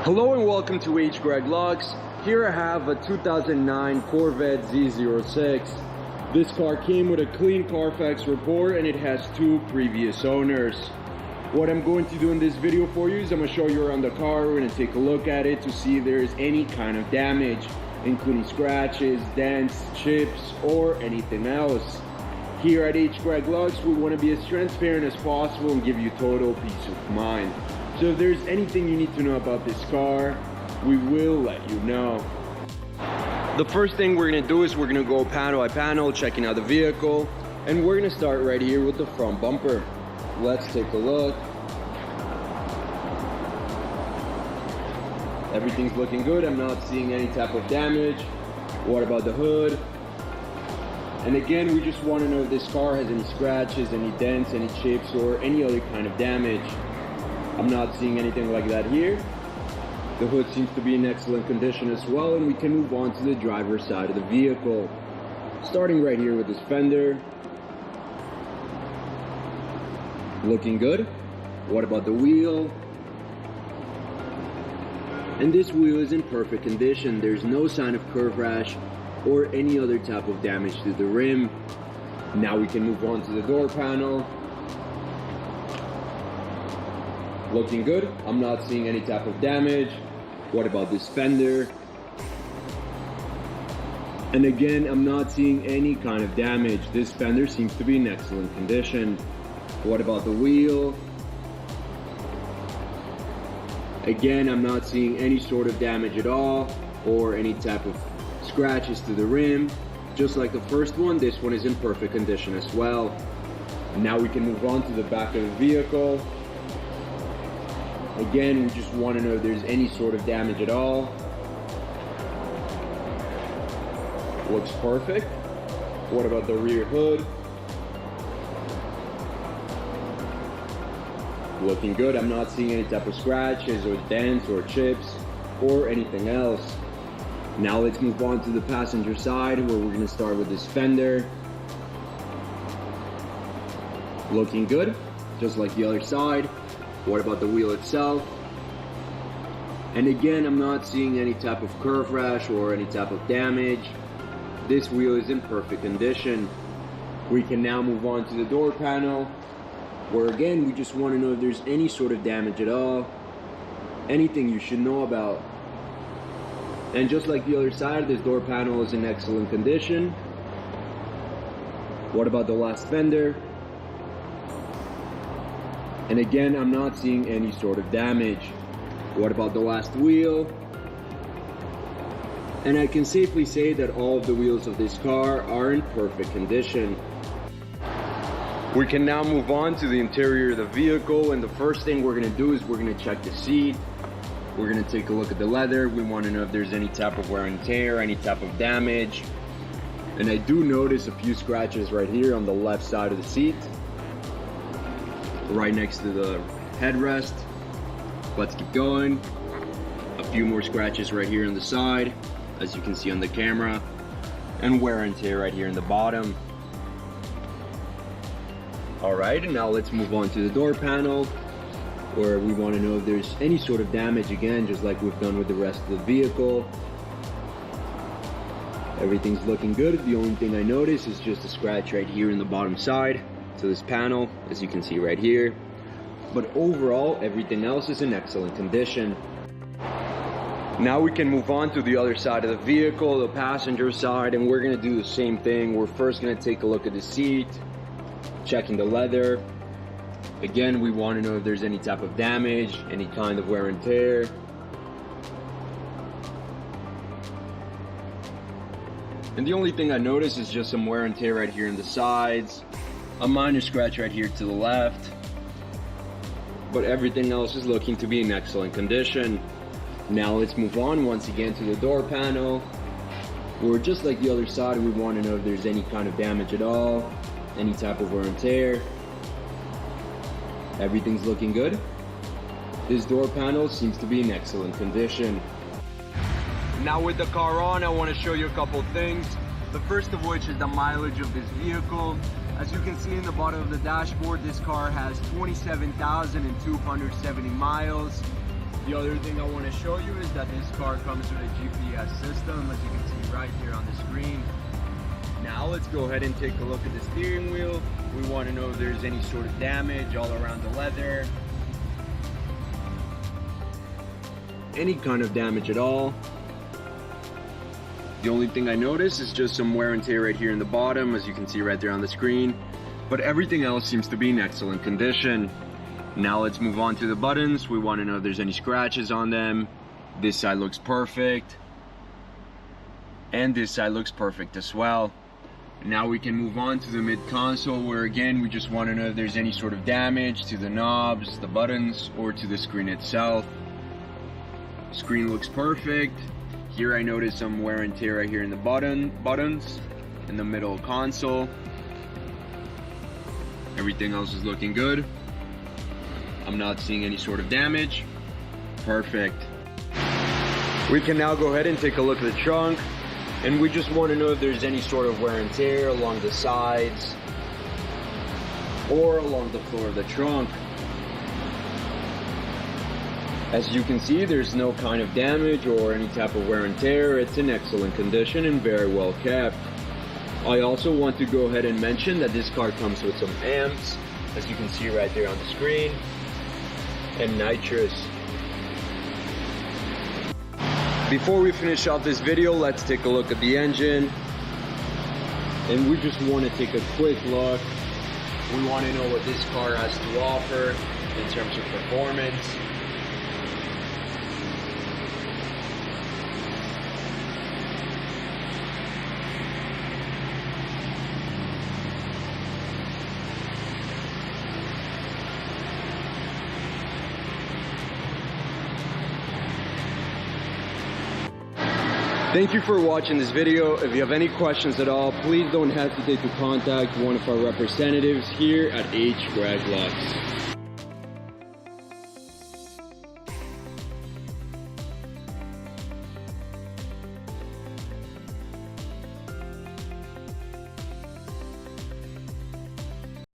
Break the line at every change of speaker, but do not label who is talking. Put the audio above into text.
Hello and welcome to H. Greg Lux. Here I have a 2009 Corvette Z06. This car came with a clean Carfax report and it has 2 previous owners. What I'm going to do in this video for you is I'm going to show you around the car. We're going to take a look at it to see if there is any kind of damage, including scratches, dents, chips, or anything else. Here at H. Greg Lux, we want to be as transparent as possible and give you total peace of mind. So if there's anything you need to know about this car, we will let you know. The first thing we're going to do is we're going to go panel by panel, checking out the vehicle. And we're going to start right here with the front bumper. Let's take a look. Everything's looking good. I'm not seeing any type of damage. What about the hood? And again, we just want to know if this car has any scratches, any dents, any chips, or any other kind of damage. I'm not seeing anything like that here. The hood seems to be in excellent condition as well, and we can move on to the driver's side of the vehicle. Starting right here with this fender. Looking good. What about the wheel? And this wheel is in perfect condition. There's no sign of curve rash or any other type of damage to the rim. Now we can move on to the door panel. Looking good. I'm not seeing any type of damage. What about this fender? And again, I'm not seeing any kind of damage. This fender seems to be in excellent condition. What about the wheel? Again, I'm not seeing any sort of damage at all or any type of scratches to the rim. Just like the first one, this one is in perfect condition as well. Now we can move on to the back of the vehicle. Again, we just want to know if there's any sort of damage at all. Looks perfect. What about the rear hood? Looking good. I'm not seeing any type of scratches or dents or chips or anything else. Now let's move on to the passenger side, where we're going to start with this fender. Looking good, just like the other side. What about the wheel itself? And again, I'm not seeing any type of curve rash or any type of damage. This wheel is in perfect condition. We can now move on to the door panel, where again, we just want to know if there's any sort of damage at all, anything you should know about. And just like the other side, this door panel is in excellent condition. What about the last fender? And again, I'm not seeing any sort of damage. What about the last wheel? And I can safely say that all of the wheels of this car are in perfect condition. We can now move on to the interior of the vehicle, and the first thing we're going to do is we're going to check the seat. We're going to take a look at the leather. We want to know if there's any type of wear and tear, any type of damage. And I do notice a few scratches right here on the left side of the seat, right next to the headrest. Let's keep going. A few more scratches right here on the side, as you can see on the camera, and wear and tear right here in the bottom. All right, and now let's move on to the door panel, where we want to know if there's any sort of damage, again, just like we've done with the rest of the vehicle. Everything's looking good. The only thing I notice is just a scratch right here in the bottom side to this panel, as you can see right here. But overall, everything else is in excellent condition. Now we can move on to the other side of the vehicle, the passenger side, and we're going to do the same thing. We're first going to take a look at the seat, checking the leather. Again, we want to know if there's any type of damage, any kind of wear and tear. And the only thing I notice is just some wear and tear right here in the sides, a minor scratch right here to the left, but everything else is looking to be in excellent condition. Now let's move on once again to the door panel, where just like the other side, we want to know if there's any kind of damage at all, any type of wear and tear. Everything's looking good. This door panel seems to be in excellent condition. Now with the car on, I want to show you a couple things. The first of which is the mileage of this vehicle. As you can see in the bottom of the dashboard, this car has 27,270 miles. The other thing I want to show you is that this car comes with a GPS system, as you can see right here on the screen. Now let's go ahead and take a look at the steering wheel. We want to know if there's any sort of damage all around the leather. Any kind of damage at all. The only thing I notice is just some wear and tear right here in the bottom, as you can see right there on the screen. But everything else seems to be in excellent condition. Now let's move on to the buttons. We want to know if there's any scratches on them. This side looks perfect. And this side looks perfect as well. Now we can move on to the mid console, where again we just want to know if there's any sort of damage to the knobs, the buttons, or to the screen itself. Screen looks perfect. Here I notice some wear and tear right here in the buttons in the middle console. Everything else is looking good. I'm not seeing any sort of damage. Perfect. We can now go ahead and take a look at the trunk, and we just want to know if there's any sort of wear and tear along the sides or along the floor of the trunk. As you can see, there's no kind of damage or any type of wear and tear. It's in excellent condition and very well kept. I also want to go ahead and mention that this car comes with some amps, as you can see right there on the screen, and nitrous. Before we finish off this video, let's take a look at the engine. And we just want to take a quick look. We want to know what this car has to offer in terms of performance. Thank you for watching this video. If you have any questions at all, please don't hesitate to contact one of our representatives here at H. Greg Lux.